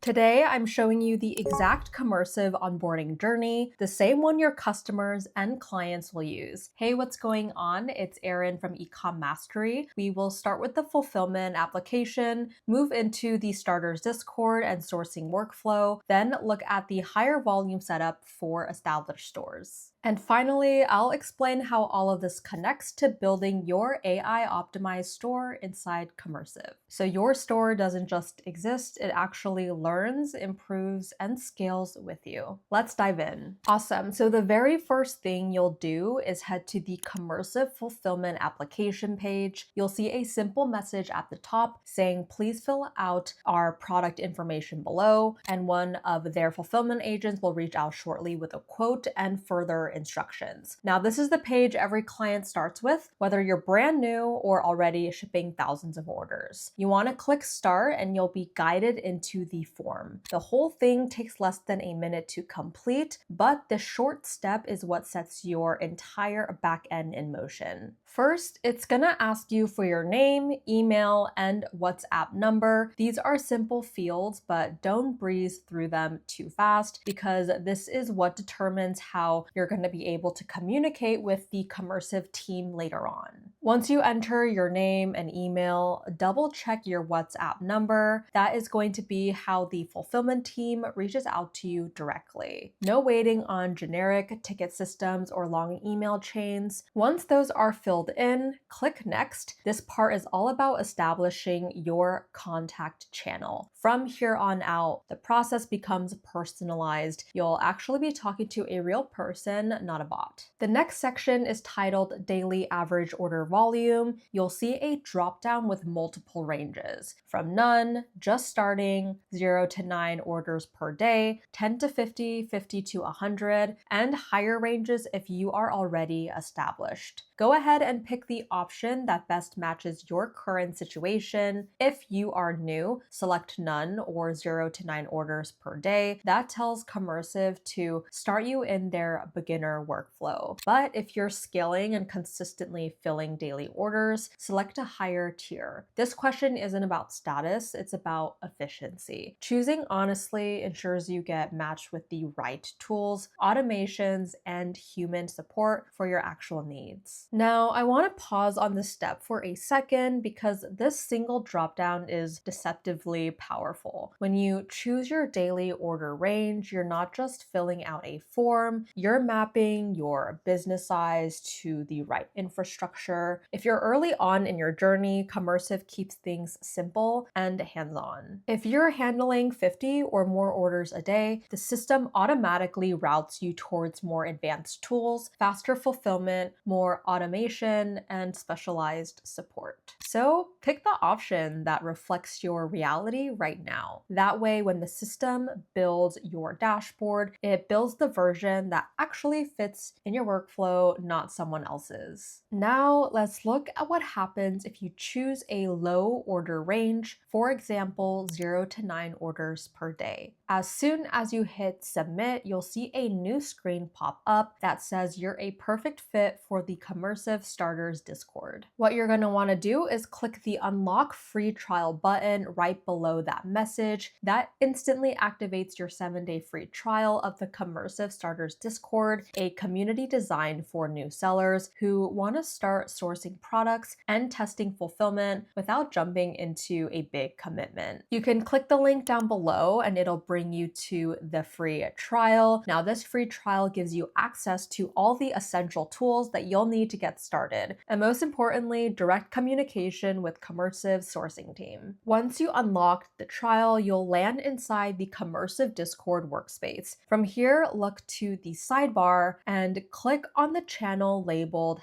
Today, I'm showing you the exact Commercive onboarding journey, the same one your customers and clients will use. Hey, what's going on? It's Erin from Ecom Mastery. We will start with the fulfillment application, move into the starters Discord and sourcing workflow, then look at the higher volume setup for established stores. And finally, I'll explain how all of this connects to building your AI-optimized store inside Commercive. So your store doesn't just exist, it actually learns, improves, and scales with you. Let's dive in. Awesome. So the very first thing you'll do is head to the Commercive fulfillment application page. You'll see a simple message at the top saying, please fill out our product information below, and one of their fulfillment agents will reach out shortly with a quote and further instructions. Now, this is the page every client starts with, whether you're brand new or already shipping thousands of orders. You want to click start and you'll be guided into the form. The whole thing takes less than a minute to complete, but the short step is what sets your entire backend in motion. First, it's gonna ask you for your name, email, and WhatsApp number. These are simple fields, but don't breeze through them too fast because this is what determines how you're gonna be able to communicate with the Commercive team later on. Once you enter your name and email, double check your WhatsApp number. That is going to be how the fulfillment team reaches out to you directly. No waiting on generic ticket systems or long email chains. Once those are filled in, click next. This part is all about establishing your contact channel. From here on out, the process becomes personalized. You'll actually be talking to a real person, not a bot. The next section is titled Daily Average Order Volume. You'll see a drop-down with multiple ranges, from none, just starting, 0 to 9 orders per day, 10 to 50, 50 to 100, and higher ranges if you are already established. Go ahead and pick the option that best matches your current situation. If you are new, select none or 0 to 9 orders per day. That tells Commercive to start you in their beginner workflow. But if you're scaling and consistently filling daily orders, select a higher tier. This question isn't about status, it's about efficiency. Choosing honestly ensures you get matched with the right tools, automations, and human support for your actual needs. Now, I want to pause on this step for a second because this single dropdown is deceptively powerful. When you choose your daily order range, you're not just filling out a form, you're mapping your business size to the right infrastructure. If you're early on in your journey, Commercive keeps things simple and hands-on. If you're handling 50 or more orders a day, the system automatically routes you towards more advanced tools, faster fulfillment, more automation, and specialized support. So pick the option that reflects your reality right now. That way, when the system builds your dashboard, it builds the version that actually fits in your workflow, not someone else's. Now, let's look at what happens if you choose a low order range, for example, 0 to 9 orders per day. As soon as you hit submit, you'll see a new screen pop up that says you're a perfect fit for the Commercive Starters Discord. What you're going to want to do is click the Unlock Free Trial button right below that message. That instantly activates your 7-day free trial of the Commercive Starters Discord, a community designed for new sellers who want to start sourcing products and testing fulfillment without jumping into a big commitment. You can click the link down below and it'll bring you to the free trial. Now, this free trial gives you access to all the essential tools that you'll need to get started, and most importantly, direct communication with Commercive's sourcing team. Once you unlock the trial, you'll land inside the Commercive Discord workspace. From here, look to the sidebar and click on the channel labeled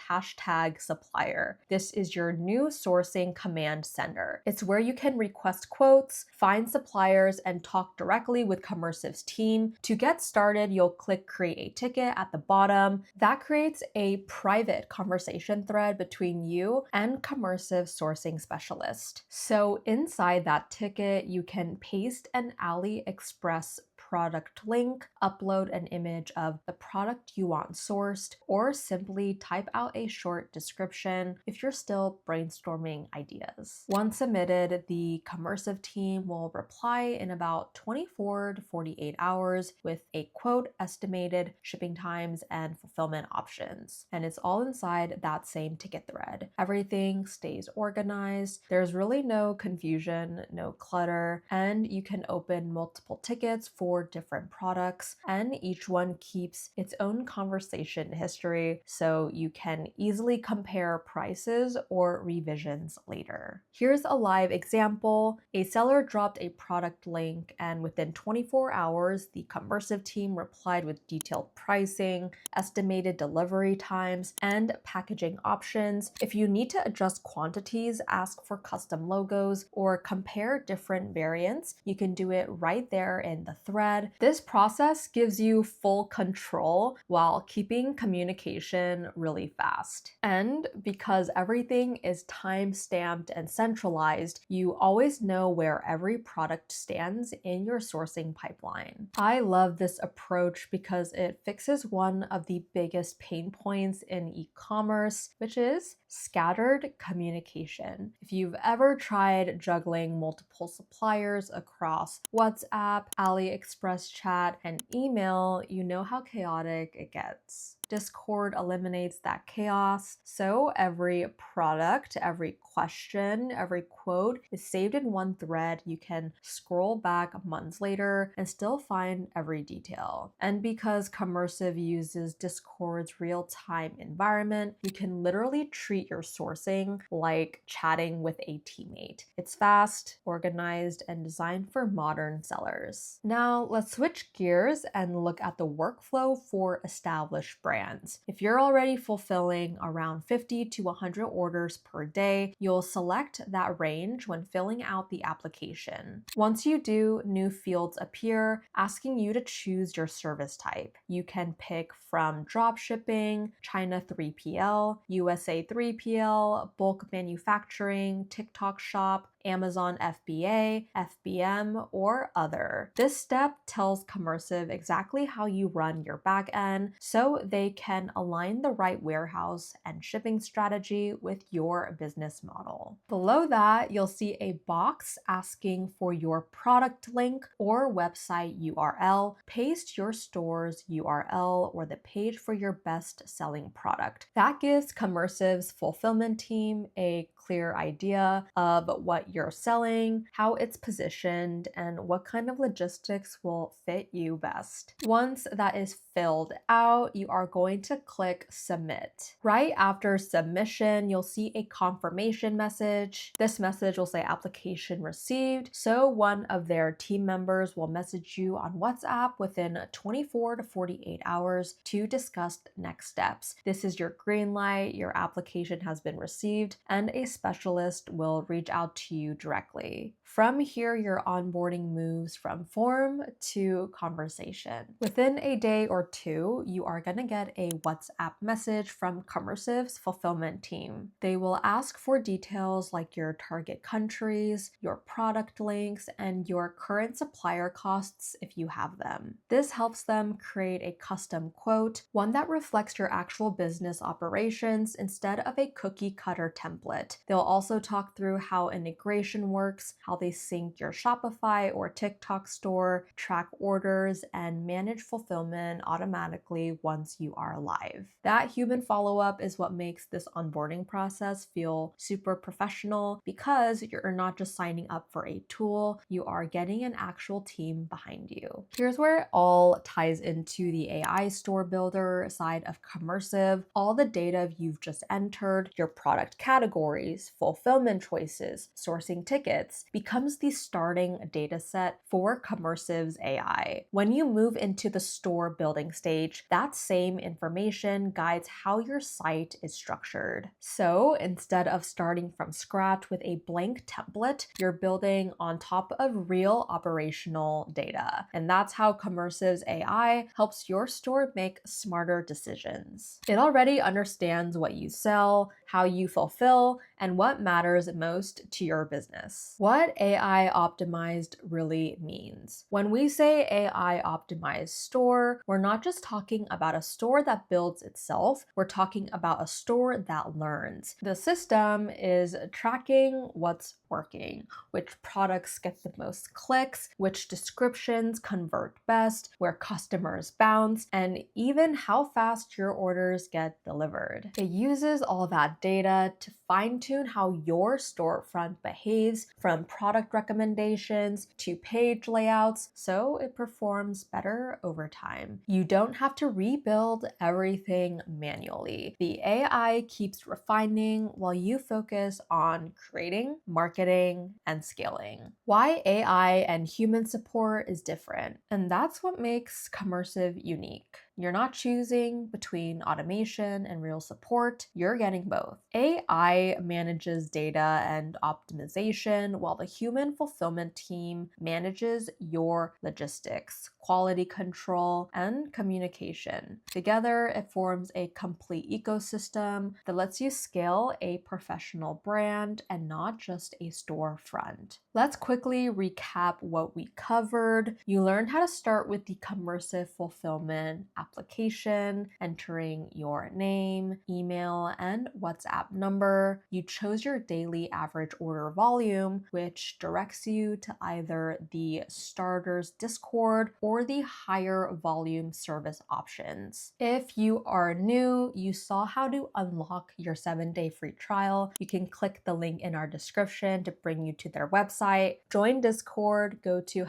#supplier. This is your new sourcing command center. It's where you can request quotes, find suppliers, and talk directly with Commercive's team. To get started, you'll click create a ticket at the bottom. That creates a private conversation thread between you and Commercive sourcing specialist. So inside that ticket, you can paste an AliExpress product link, upload an image of the product you want sourced, or simply type out a short description if you're still brainstorming ideas. Once submitted, the Commercive team will reply in about 24 to 48 hours with a quote, estimated shipping times, and fulfillment options. And it's all inside that same ticket thread. Everything stays organized. There's really no confusion, no clutter, and you can open multiple tickets for different products, and each one keeps its own conversation history so you can easily compare prices or revisions later. Here's a live example. A seller dropped a product link, and within 24 hours, the Commercive team replied with detailed pricing, estimated delivery times, and packaging options. If you need to adjust quantities, ask for custom logos, or compare different variants, you can do it right there in the thread. This process gives you full control while keeping communication really fast. And because everything is time-stamped and centralized, you always know where every product stands in your sourcing pipeline. I love this approach because it fixes one of the biggest pain points in e-commerce, which is scattered communication. If you've ever tried juggling multiple suppliers across WhatsApp, AliExpress chat, and email, you know how chaotic it gets. Discord eliminates that chaos, so every product, every question, every quote is saved in one thread. You can scroll back months later and still find every detail. And because Commercive uses Discord's real-time environment, you can literally treat your sourcing like chatting with a teammate. It's fast, organized, and designed for modern sellers. Now let's switch gears and look at the workflow for established brands. If you're already fulfilling around 50 to 100 orders per day, you'll select that range when filling out the application. Once you do, new fields appear asking you to choose your service type. You can pick from dropshipping, China 3PL, USA 3PL, bulk manufacturing, TikTok shop, Amazon FBA, FBM, or other. This step tells Commercive exactly how you run your backend so they can align the right warehouse and shipping strategy with your business model. Below that, you'll see a box asking for your product link or website URL. Paste your store's URL or the page for your best-selling product. That gives Commercive's fulfillment team a clear idea of what you're selling, how it's positioned, and what kind of logistics will fit you best. Once that is filled out, you are going to click submit. Right after submission, you'll see a confirmation message. This message will say application received, so one of their team members will message you on WhatsApp within 24 to 48 hours to discuss next steps. This is your green light, your application has been received, and a specialist will reach out to you directly. From here, your onboarding moves from form to conversation. Within a day or two, you are going to get a WhatsApp message from Commercive's fulfillment team. They will ask for details like your target countries, your product links, and your current supplier costs if you have them. This helps them create a custom quote, one that reflects your actual business operations instead of a cookie-cutter template. They'll also talk through how integration works, how they sync your Shopify or TikTok store, track orders, and manage fulfillment automatically once you are live. That human follow-up is what makes this onboarding process feel super professional because you're not just signing up for a tool, you are getting an actual team behind you. Here's where it all ties into the AI store builder side of Commercive. All the data you've just entered, your product categories, fulfillment choices, sourcing tickets, becomes the starting data set for Commercive's AI. When you move into the store building stage, that same information guides how your site is structured. So instead of starting from scratch with a blank template, you're building on top of real operational data. And that's how Commercive's AI helps your store make smarter decisions. It already understands what you sell, how you fulfill, and what matters most to your business. What AI optimized really means. When we say AI optimized store, we're not just talking about a store that builds itself, we're talking about a store that learns. The system is tracking what's working, which products get the most clicks, which descriptions convert best, where customers bounce, and even how fast your orders get delivered. It uses all that data to fine-tune how your storefront behaves, from product recommendations to page layouts, so it performs better over time. You don't have to rebuild everything manually. The AI keeps refining while you focus on creating, marketing, and scaling. Why AI and human support is different, and that's what makes Commercive unique. You're not choosing between automation and real support, you're getting both. AI manages data and optimization, while the human fulfillment team manages your logistics, quality control, and communication. Together, it forms a complete ecosystem that lets you scale a professional brand and not just a storefront. Let's quickly recap what we covered. You learned how to start with the Commercive fulfillment application, entering your name, email, and WhatsApp number. You chose your daily average order volume, which directs you to either the starters Discord or the higher volume service options. If you are new, you saw how to unlock your 7-day free trial. You can click the link in our description to bring you to their website. Join Discord, go to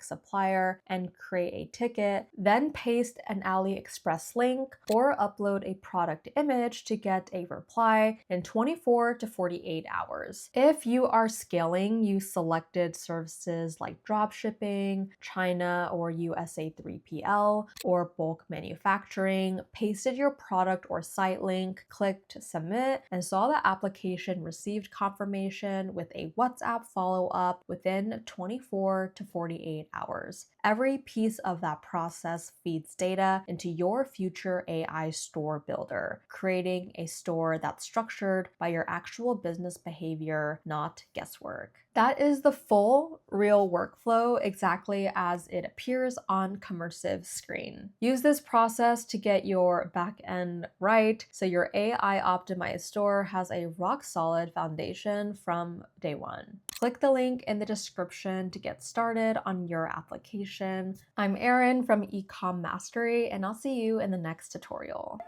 #supplier and create a ticket, then paste an AliExpress link or upload a product image to get a reply in 24 to 48 hours. If you are scaling, you selected services like dropshipping, China or USA 3PL, or bulk manufacturing, pasted your product or site link, clicked submit, and saw the application received confirmation with a WhatsApp follow-up within 24 to 48 hours. Every piece of that process feeds data into your future AI store builder, creating a store that's structured by your actual business behavior, not guesswork. That is the full, real workflow exactly as it appears on Commercive's screen. Use this process to get your back end right so your AI optimized store has a rock solid foundation from day one. Click the link in the description to get started on your application. I'm Erin from Ecom Mastery, and I'll see you in the next tutorial.